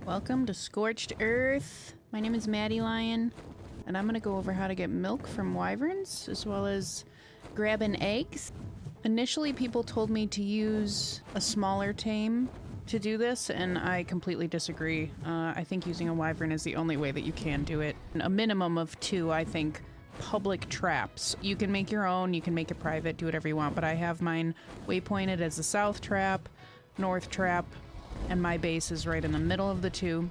Welcome to Scorched Earth. My name is Maddie Lion, and I'm gonna go over how to get milk from wyverns, as well as grabbing eggs. Initially, people told me to use a smaller tame to do this, and I completely disagree. I think using a wyvern is the only way that you can do it. A minimum of 2, I think, public traps. You can make your own, you can make it private, do whatever you want, but I have mine waypointed as the south trap, north trap, and my base is right in the middle of the 2.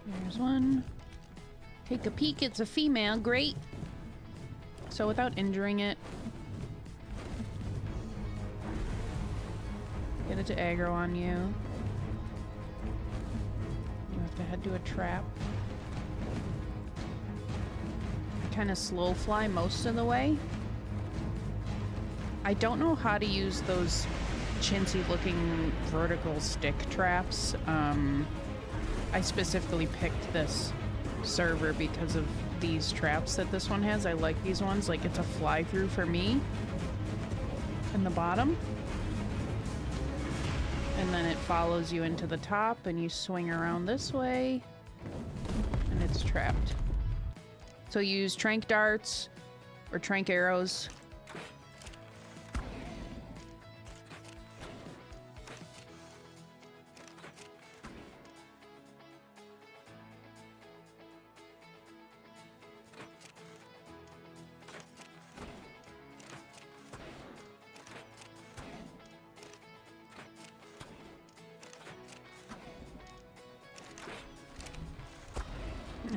There's one. Take a peek, it's a female, great. So without injuring it, get it to aggro on you. You have to head to a trap. I kind of slow fly most of the way. I don't know how to use those chintzy looking vertical stick traps. I specifically picked this server because of these traps that this one has. I like these ones. Like, it's a fly through for me in the bottom. And then it follows you into the top and you swing around this way and it's trapped. So you use trank darts or trank arrows.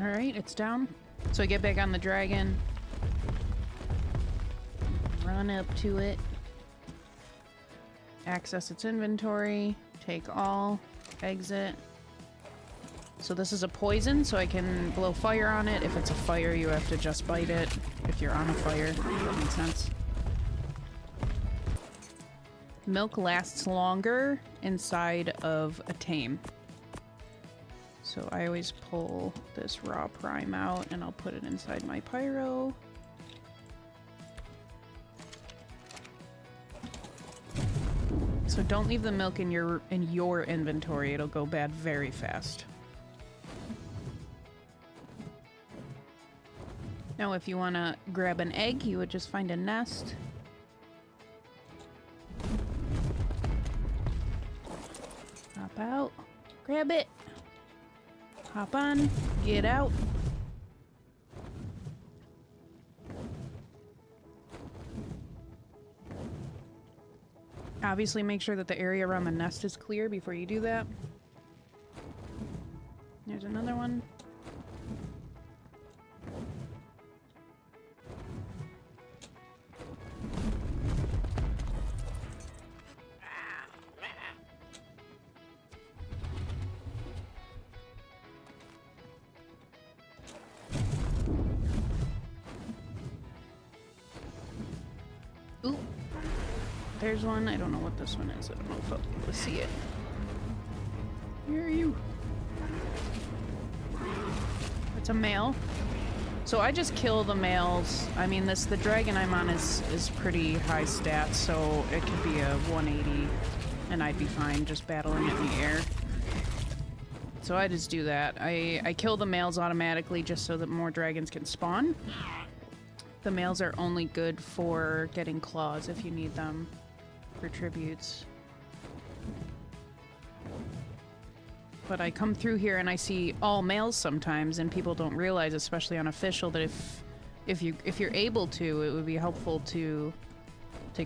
Alright, it's down. So I get back on the dragon. Run up to it. Access its inventory. Take all. Exit. So this is a poison, so I can blow fire on it. If it's a fire, you have to just bite it. If you're on a fire, that makes sense. Milk lasts longer inside of a tame. So I always pull this raw prime out and I'll put it inside my pyro. So don't leave the milk in your inventory. It'll go bad very fast. Now if you want to grab an egg, you would just find a nest. Hop out. Grab it. Hop on, get out. Obviously make sure that the area around the nest is clear before you do that. There's another one. Ooh, there's one. I don't know what this one is. I don't know if I'll be able to see it. Where are you? It's a male. So I just kill the males. I mean, the dragon I'm on is pretty high stats, so it could be a 180 and I'd be fine just battling it in the air. So I just do that. I kill the males automatically just so that more dragons can spawn. The males are only good for getting claws if you need them for tributes. But I come through here and I see all males sometimes, and people don't realize, especially on official, that if you're able to, it would be helpful to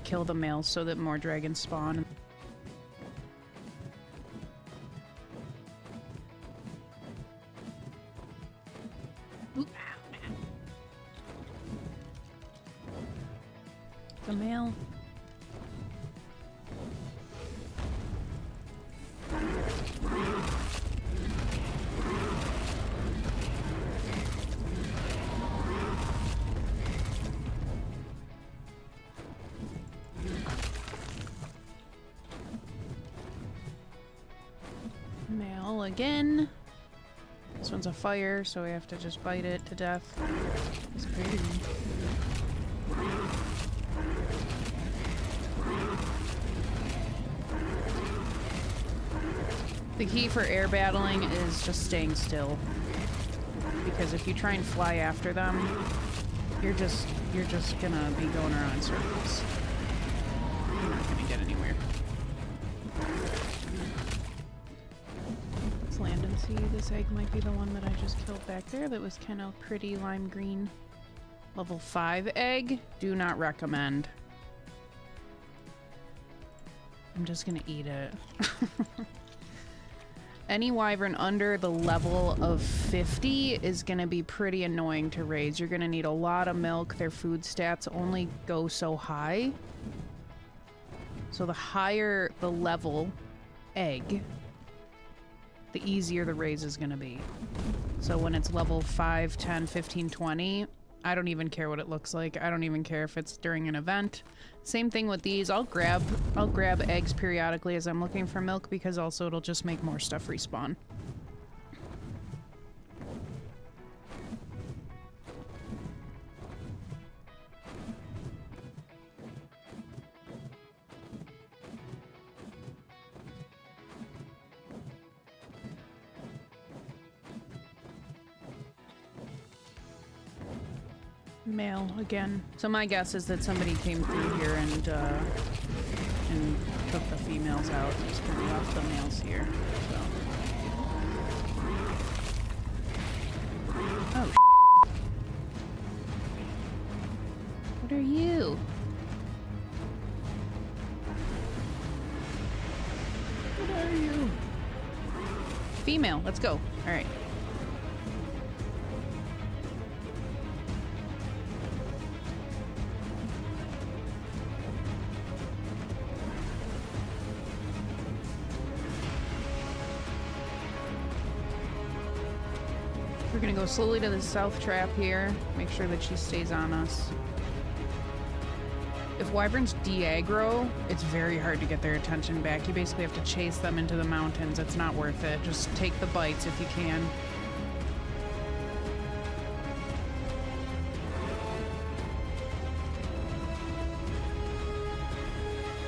kill the males so that more dragons spawn. The male. Male again. one's a fire, so we have to just bite it to death. It's crazy. The key for air battling is just staying still. Because if you try and fly after them, you're just gonna be going around in circles. You're not gonna get anywhere. Let's land and see. This egg might be the one that I just killed back there that was kind of pretty lime green. Level 5 egg. Do not recommend. I'm just gonna eat it. Any wyvern under the level of 50 is going to be pretty annoying to raise. You're going to need a lot of milk. Their food stats only go so high. So the higher the level egg, the easier the raise is going to be. So when it's level 5, 10, 15, 20, I don't even care what it looks like. I don't even care if it's during an event. Same thing with these. I'll grab eggs periodically as I'm looking for milk because also it'll just make more stuff respawn. Male again. So my guess is that somebody came through here and took the females out. Just gonna be off the males here. So. Oh. What are you? What are you? Female. Let's go. All right. We're gonna go slowly to the south trap here. Make sure that she stays on us. If wyverns de-aggro, it's very hard to get their attention back. You basically have to chase them into the mountains. It's not worth it. Just take the bites if you can.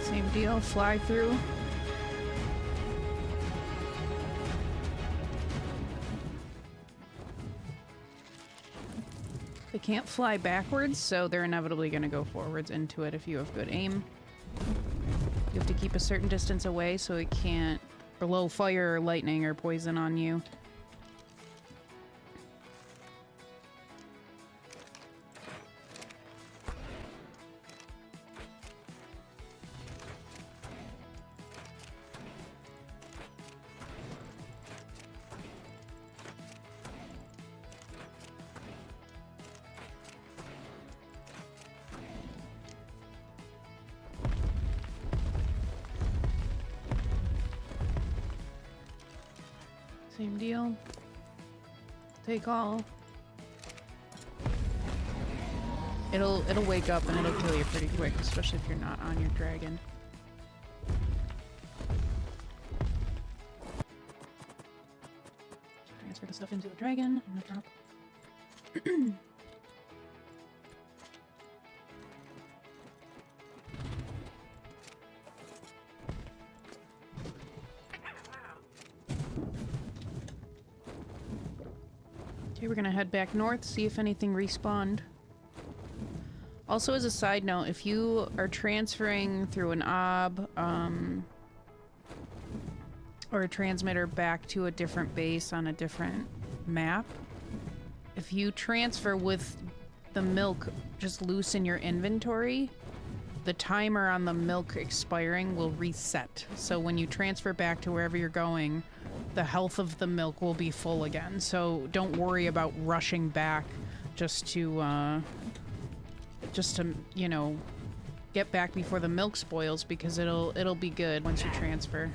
Same deal, fly through. They can't fly backwards, so they're inevitably going to go forwards into it if you have good aim. You have to keep a certain distance away so it can't blow fire or lightning or poison on you. Same deal. Take all. It'll wake up and it'll kill you pretty quick, especially if you're not on your dragon. Transfer the stuff into the dragon. I'm gonna drop. Okay, we're gonna head back north, see if anything respawned. Also, as a side note, if you are transferring through an ob, or a transmitter back to a different base on a different map, if you transfer with the milk just loose in your inventory, the timer on the milk expiring will reset. So when you transfer back to wherever you're going, the health of the milk will be full again. So don't worry about rushing back just to, you know, get back before the milk spoils, because it'll be good once you transfer.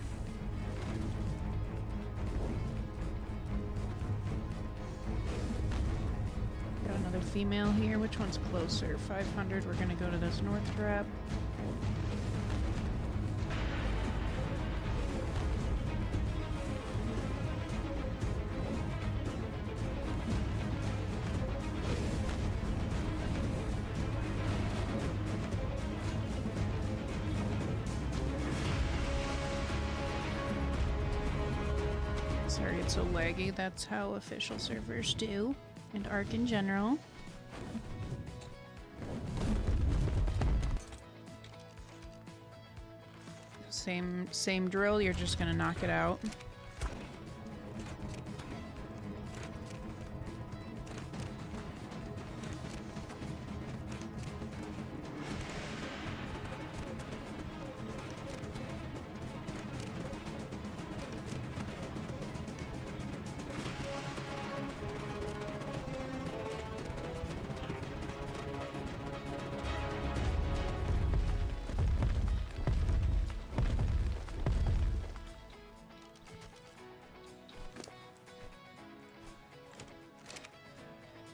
Got another female here. Which one's closer? 500. We're gonna go to this north trap. Sorry it's so laggy. That's how official servers do. And Ark in general. Same drill, you're just gonna knock it out.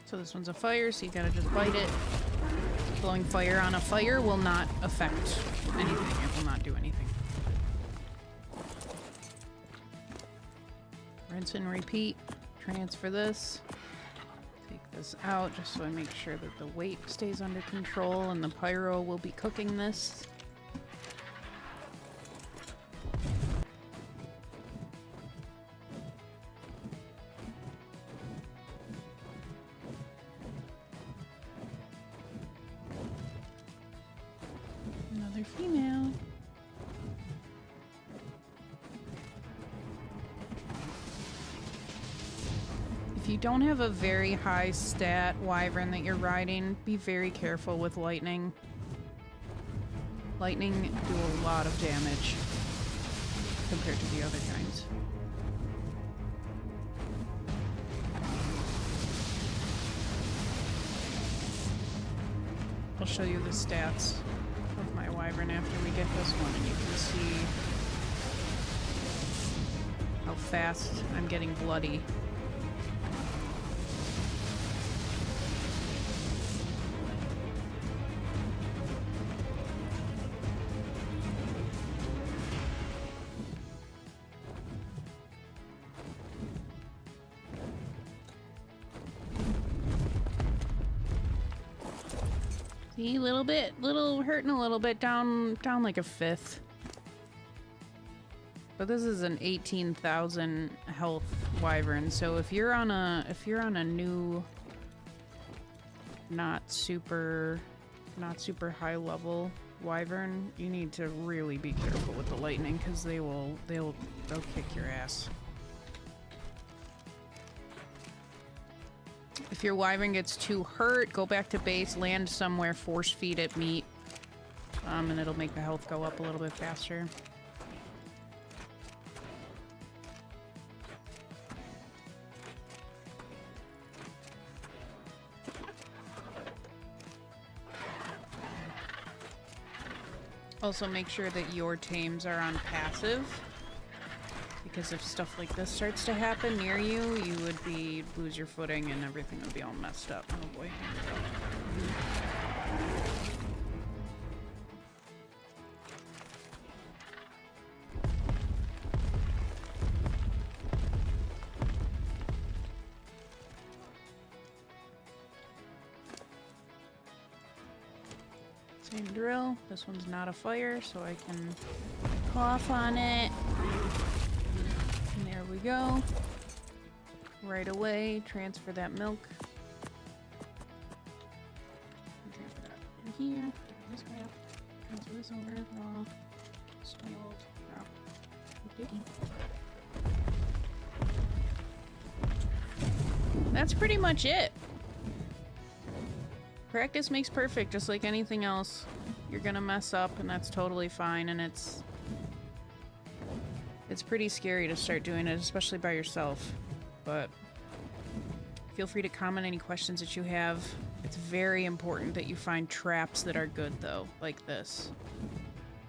So this one's a fire, so you gotta just bite it. Blowing fire on a fire will not affect anything. It will not do anything. Rinse and repeat. Transfer this. Take this out just so I make sure that the weight stays under control, and the pyro will be cooking this. Female. If you don't have a very high stat wyvern that you're riding, be very careful with lightning. Lightning do a lot of damage compared to the other kinds. I'll show you the stats of my wyvern after we get this one, and you can see how fast I'm getting bloody. See, hurting a little bit, down like a fifth. But this is an 18,000 health wyvern, so if you're on a new, not super high level wyvern, you need to really be careful with the lightning, because they'll kick your ass. If your wyvern gets too hurt, go back to base, land somewhere, force feed it meat, and it'll make the health go up a little bit faster. Also make sure that your tames are on passive, because if stuff like this starts to happen near you, you would lose your footing and everything would be all messed up. Oh boy. Same drill. This one's not a fire, so I can cough on it. And there we go. Right away, transfer that milk. Transfer that in here. Get this guy up. Transfer this over. Raw. Spoiled. That's pretty much it. Practice makes perfect, just like anything else. You're gonna mess up, and that's totally fine, and it's pretty scary to start doing it, especially by yourself. But feel free to comment any questions that you have. It's very important that you find traps that are good, though, like this.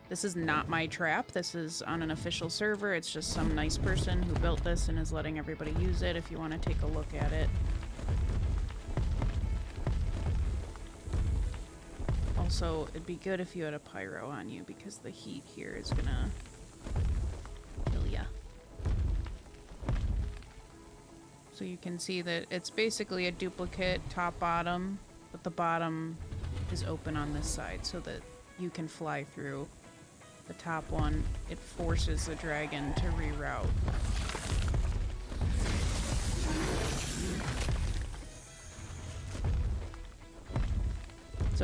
This is not my trap. This is on an official server. It's just some nice person who built this and is letting everybody use it if you want to take a look at it. Also, it'd be good if you had a pyro on you, because the heat here is gonna kill ya. So you can see that it's basically a duplicate top-bottom, but the bottom is open on this side so that you can fly through. The top one, it forces the dragon to reroute.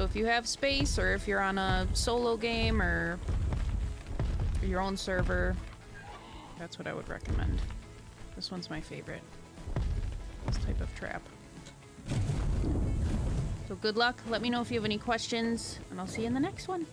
So if you have space, or if you're on a solo game, or your own server, that's what I would recommend. This one's my favorite. This type of trap. So good luck. Let me know if you have any questions, and I'll see you in the next one.